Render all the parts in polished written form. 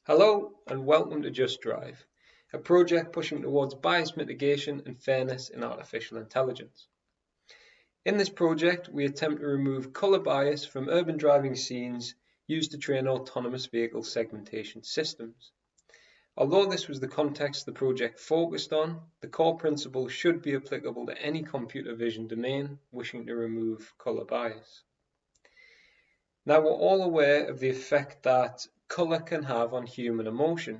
Hello and welcome to Just Drive, a project pushing towards bias mitigation and fairness in artificial intelligence. In this project, we attempt to remove colour bias from urban driving scenes used to train autonomous vehicle segmentation systems. Although this was the context the project focused on, the core principle should be applicable to any computer vision domain wishing to remove colour bias. Now, we're all aware of the effect that colour can have on human emotion.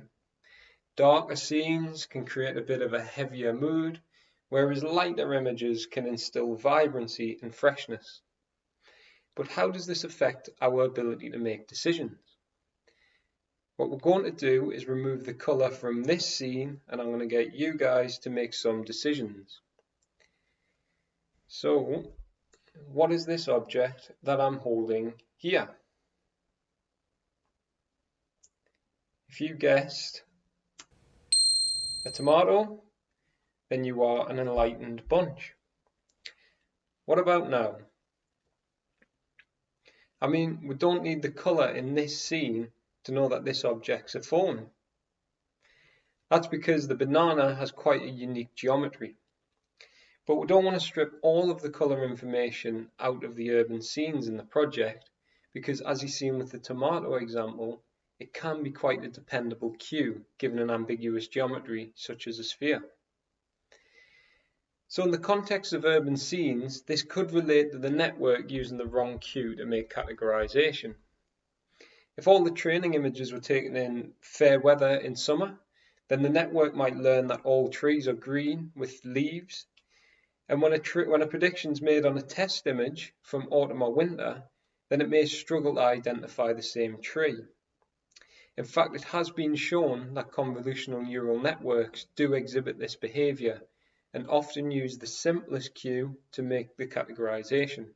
Darker scenes can create a bit of a heavier mood, whereas lighter images can instill vibrancy and freshness. But how does this affect our ability to make decisions? What we're going to do is remove the colour from this scene, and I'm going to get you guys to make some decisions. So, what is this object that I'm holding here? If you guessed a tomato, then you are an enlightened bunch. What about now? I mean, we don't need the colour in this scene to know that this object's a phone. That's because the banana has quite a unique geometry. But we don't want to strip all of the colour information out of the urban scenes in the project, because as you've seen with the tomato example, it can be quite a dependable cue given an ambiguous geometry such as a sphere. So in the context of urban scenes, this could relate to the network using the wrong cue to make categorization. If all the training images were taken in fair weather in summer, then the network might learn that all trees are green with leaves. And when a prediction is made on a test image from autumn or winter, then it may struggle to identify the same tree. In fact, it has been shown that convolutional neural networks do exhibit this behavior and often use the simplest cue to make the categorization.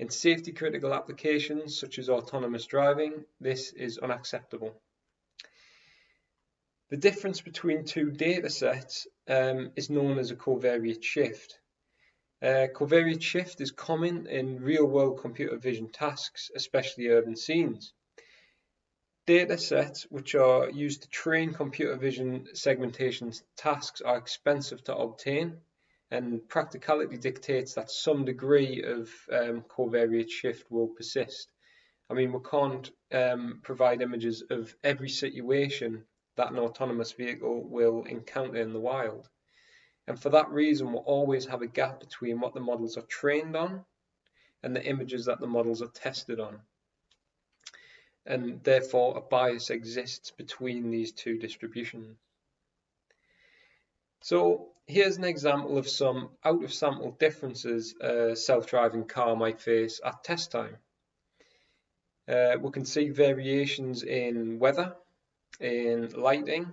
In safety-critical applications such as autonomous driving, this is unacceptable. The difference between two data sets is known as a covariate shift. Covariate shift is common in real-world computer vision tasks, especially urban scenes. Data sets which are used to train computer vision segmentation tasks are expensive to obtain, and practicality dictates that some degree of covariate shift will persist. I mean, we can't provide images of every situation that an autonomous vehicle will encounter in the wild. And for that reason, we'll always have a gap between what the models are trained on and the images that the models are tested on. And therefore, a bias exists between these two distributions. So here's an example of some out-of-sample differences a self-driving car might face at test time. We can see variations in weather, in lighting,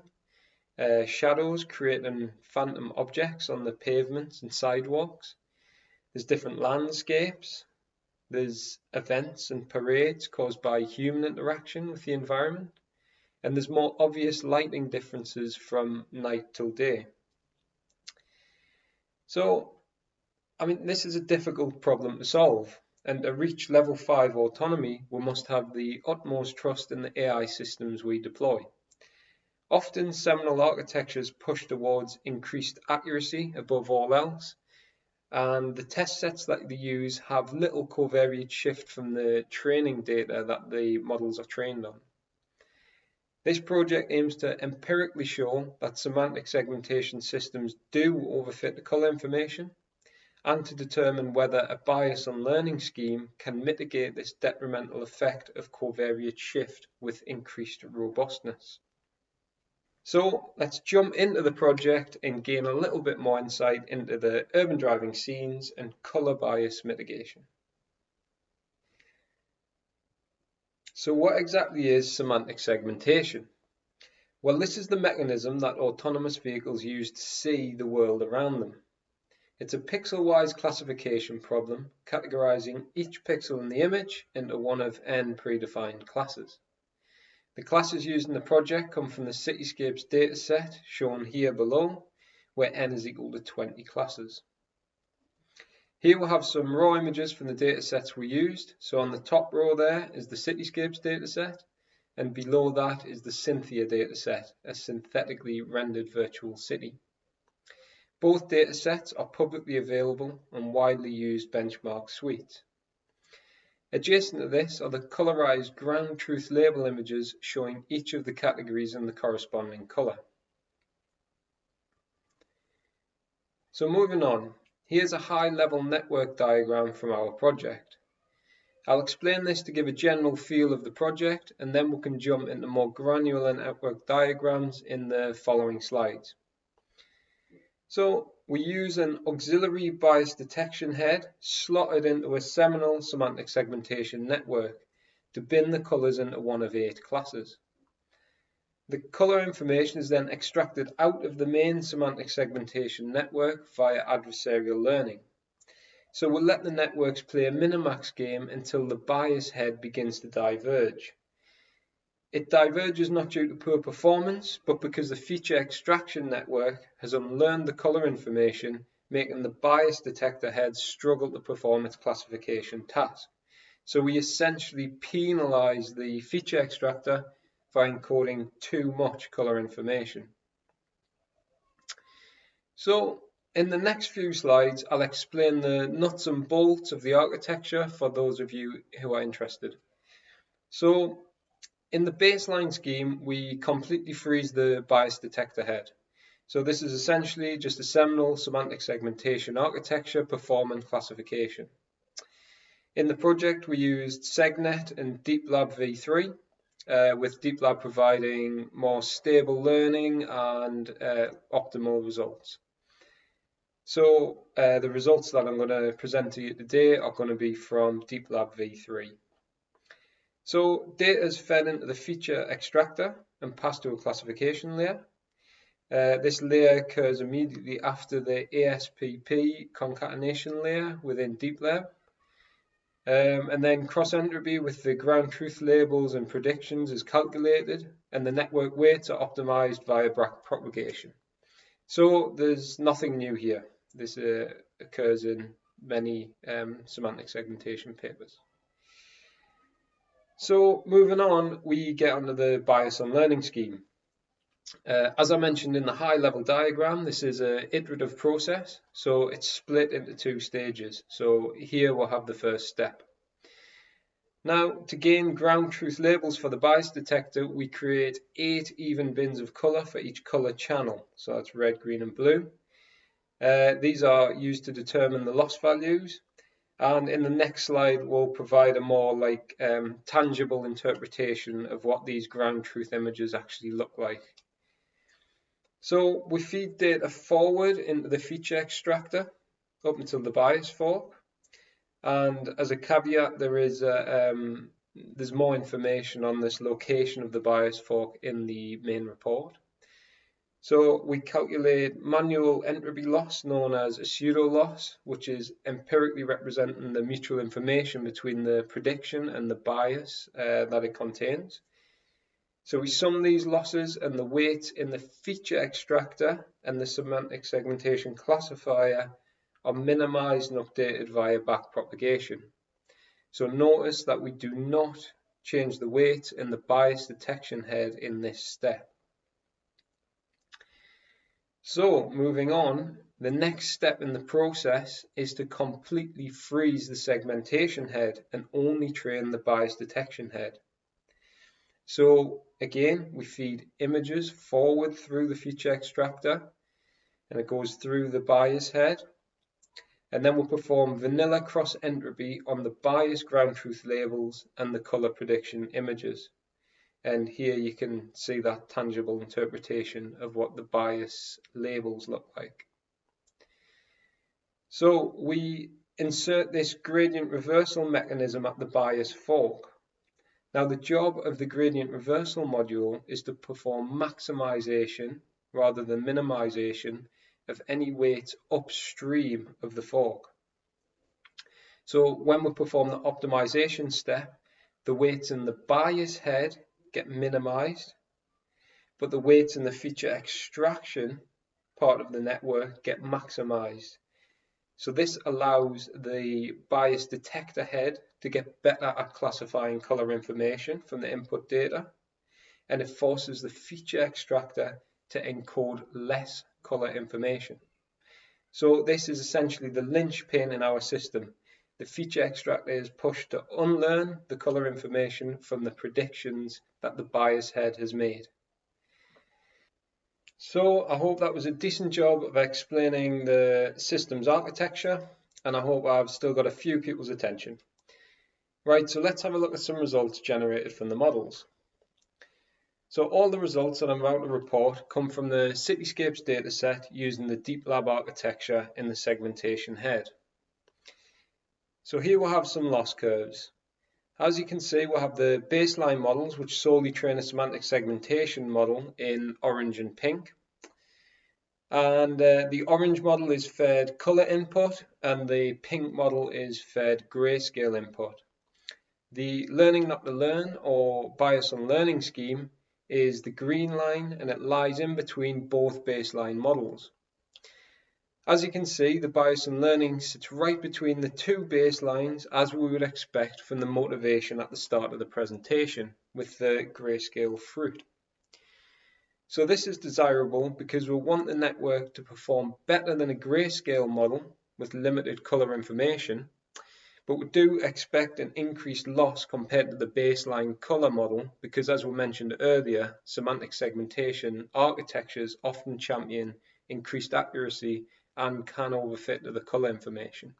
shadows creating phantom objects on the pavements and sidewalks. There's different landscapes. There's events and parades caused by human interaction with the environment. And there's more obvious lighting differences from night till day. So, I mean, this is a difficult problem to solve. And to reach level 5 autonomy, we must have the utmost trust in the AI systems we deploy. Often, seminal architectures push towards increased accuracy above all else, and the test sets that they use have little covariate shift from the training data that the models are trained on. This project aims to empirically show that semantic segmentation systems do overfit the colour information, and to determine whether a bias on learning scheme can mitigate this detrimental effect of covariate shift with increased robustness. So let's jump into the project and gain a little bit more insight into the urban driving scenes and colour bias mitigation. So what exactly is semantic segmentation? Well, this is the mechanism that autonomous vehicles use to see the world around them. It's a pixel-wise classification problem, categorizing each pixel in the image into one of n predefined classes. The classes used in the project come from the Cityscapes dataset shown here below, where n is equal to 20 classes. Here we'll have some raw images from the datasets we used. So on the top row there is the Cityscapes dataset, and below that is the Cynthia dataset, a synthetically rendered virtual city. Both datasets are publicly available and widely used benchmark suites. Adjacent to this are the colorized ground truth label images showing each of the categories in the corresponding color. So moving on, here's a high-level network diagram from our project. I'll explain this to give a general feel of the project, and then we can jump into more granular network diagrams in the following slides. So we use an auxiliary bias detection head slotted into a seminal semantic segmentation network to bin the colors into one of 8 classes. The color information is then extracted out of the main semantic segmentation network via adversarial learning. So we'll let the networks play a minimax game until the bias head begins to diverge. It diverges not due to poor performance, but because the feature extraction network has unlearned the color information, making the bias detector head struggle to perform its classification task. So we essentially penalize the feature extractor by encoding too much color information. So in the next few slides, I'll explain the nuts and bolts of the architecture for those of you who are interested. So in the baseline scheme, we completely freeze the bias detector head. So this is essentially just a seminal semantic segmentation architecture performing classification. In the project, we used SegNet and DeepLab v3, with DeepLab providing more stable learning and optimal results. So the results that I'm going to present to you today are going to be from DeepLab v3. So data is fed into the feature extractor and passed to a classification layer. This layer occurs immediately after the ASPP concatenation layer within DeepLab. And then cross-entropy with the ground truth labels and predictions is calculated, and the network weights are optimized via backpropagation. So there's nothing new here. This occurs in many semantic segmentation papers. So moving on, we get onto the bias and learning scheme. As I mentioned in the high-level diagram, this is an iterative process, so it's split into 2 stages. So here we'll have the first step. Now, to gain ground truth labels for the bias detector, we create 8 even bins of color for each color channel. So that's red, green, and blue. These are used to determine the loss values. And in the next slide, we'll provide a more tangible interpretation of what these ground truth images actually look like. So we feed data forward into the feature extractor up until the bias fork. And as a caveat, there's more information on this location of the bias fork in the main report. So we calculate manual entropy loss known as a pseudo loss, which is empirically representing the mutual information between the prediction and the bias that it contains. So we sum these losses, and the weights in the feature extractor and the semantic segmentation classifier are minimized and updated via backpropagation. So notice that we do not change the weight in the bias detection head in this step. So moving on, the next step in the process is to completely freeze the segmentation head and only train the bias detection head. So again, we feed images forward through the feature extractor, and it goes through the bias head. And then we'll perform vanilla cross entropy on the bias ground truth labels and the color prediction images. And here you can see that tangible interpretation of what the bias labels look like. So we insert this gradient reversal mechanism at the bias fork. Now the job of the gradient reversal module is to perform maximization rather than minimization of any weights upstream of the fork. So when we perform the optimization step, the weights in the bias head get minimized, but the weights in the feature extraction part of the network get maximized. So this allows the bias detector head to get better at classifying color information from the input data, and it forces the feature extractor to encode less colour information. So this is essentially the linchpin in our system. The feature extractor is pushed to unlearn the colour information from the predictions that the bias head has made. So I hope that was a decent job of explaining the system's architecture, and I hope I've still got a few people's attention. Right, so let's have a look at some results generated from the models. So all the results that I'm about to report come from the Cityscapes dataset using the Deep Lab architecture in the segmentation head. So here we'll have some loss curves. As you can see, we'll have the baseline models, which solely train a semantic segmentation model in orange and pink. And the orange model is fed color input, and the pink model is fed grayscale input. The learning not to learn, or bias on learning scheme, is the green line, and it lies in between both baseline models. As you can see, the bias on learning sits right between the two baselines, as we would expect from the motivation at the start of the presentation, with the grayscale fruit. So this is desirable because we want the network to perform better than a grayscale model with limited color information, but we do expect an increased loss compared to the baseline color model because, as we mentioned earlier, semantic segmentation architectures often champion increased accuracy and can overfit to the color information.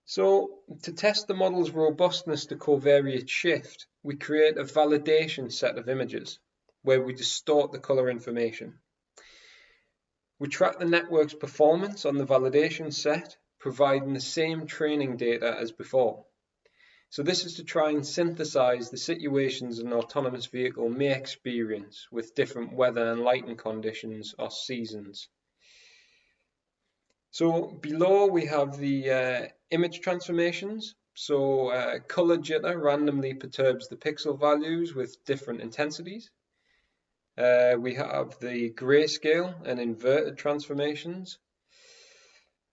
So to test the model's robustness to covariate shift, we create a validation set of images where we distort the color information. We track the network's performance on the validation set, providing the same training data as before. So this is to try and synthesize the situations an autonomous vehicle may experience with different weather and lighting conditions or seasons. So below we have the image transformations. So color jitter randomly perturbs the pixel values with different intensities. We have the grayscale and inverted transformations.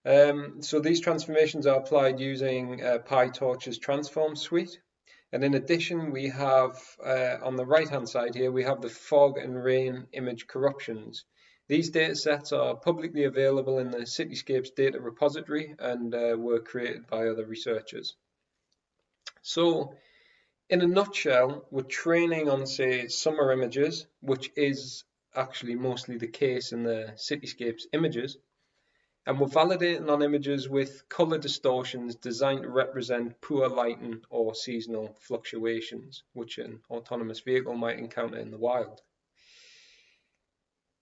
So these transformations are applied using PyTorch's transform suite. And in addition, we have on the right hand side here, we have the fog and rain image corruptions. These data sets are publicly available in the Cityscapes data repository and were created by other researchers. So in a nutshell, we're training on, say, summer images, which is actually mostly the case in the Cityscapes images. And we're validating on images with color distortions designed to represent poor lighting or seasonal fluctuations, which an autonomous vehicle might encounter in the wild.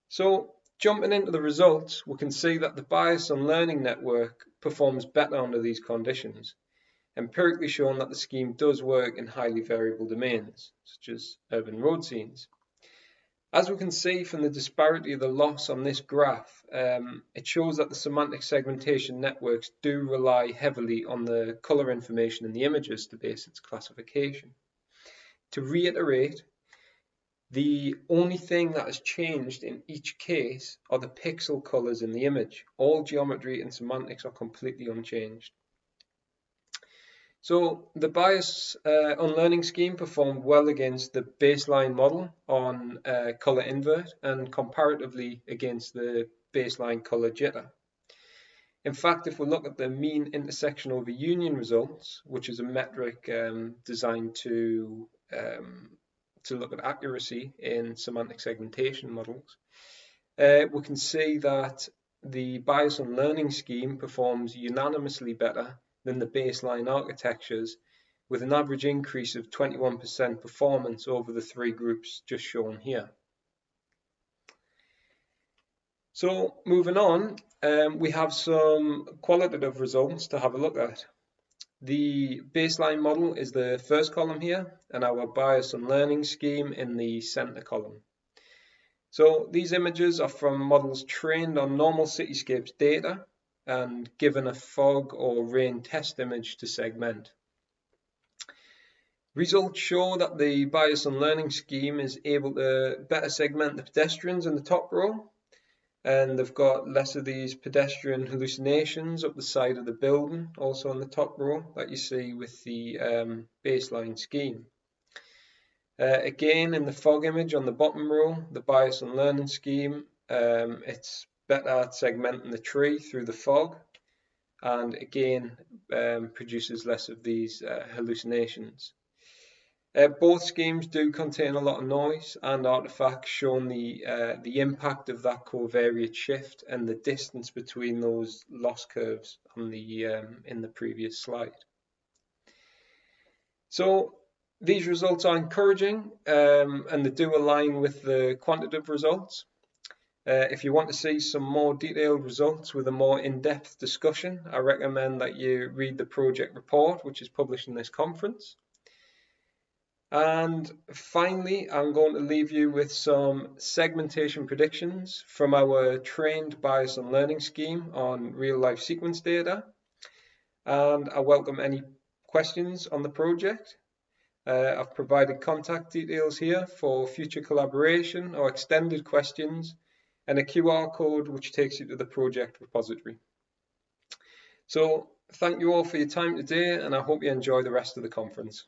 So jumping into the results, we can see that the bias on learning network performs better under these conditions, empirically showing that the scheme does work in highly variable domains, such as urban road scenes. As we can see from the disparity of the loss on this graph, it shows that the semantic segmentation networks do rely heavily on the color information in the images to base its classification. To reiterate, the only thing that has changed in each case are the pixel colors in the image. All geometry and semantics are completely unchanged. So the bias on learning scheme performed well against the baseline model on color invert and comparatively against the baseline color jitter. In fact, if we look at the mean intersection over union results, which is a metric designed to look at accuracy in semantic segmentation models, we can see that the bias on learning scheme performs unanimously better than the baseline architectures, with an average increase of 21% performance over the three groups just shown here. So moving on, we have some qualitative results to have a look at. The baseline model is the first column here, and our bias on learning scheme in the center column. So these images are from models trained on normal Cityscapes data and given a fog or rain test image to segment. Results show that the bias on learning scheme is able to better segment the pedestrians in the top row, and they've got less of these pedestrian hallucinations up the side of the building, also on the top row, that you see with the baseline scheme. Again, in the fog image on the bottom row, the bias and learning scheme, it's better at segmenting the tree through the fog, and again produces less of these hallucinations. Both schemes do contain a lot of noise and artifacts showing the impact of that covariate shift and the distance between those loss curves on the in the previous slide. So these results are encouraging and they do align with the quantitative results. If you want to see some more detailed results with a more in-depth discussion, I recommend that you read the project report, which is published in this conference. And finally, I'm going to leave you with some segmentation predictions from our trained bias and learning scheme on real-life sequence data. And I welcome any questions on the project. I've provided contact details here for future collaboration or extended questions, and a QR code which takes you to the project repository. So thank you all for your time today, and I hope you enjoy the rest of the conference.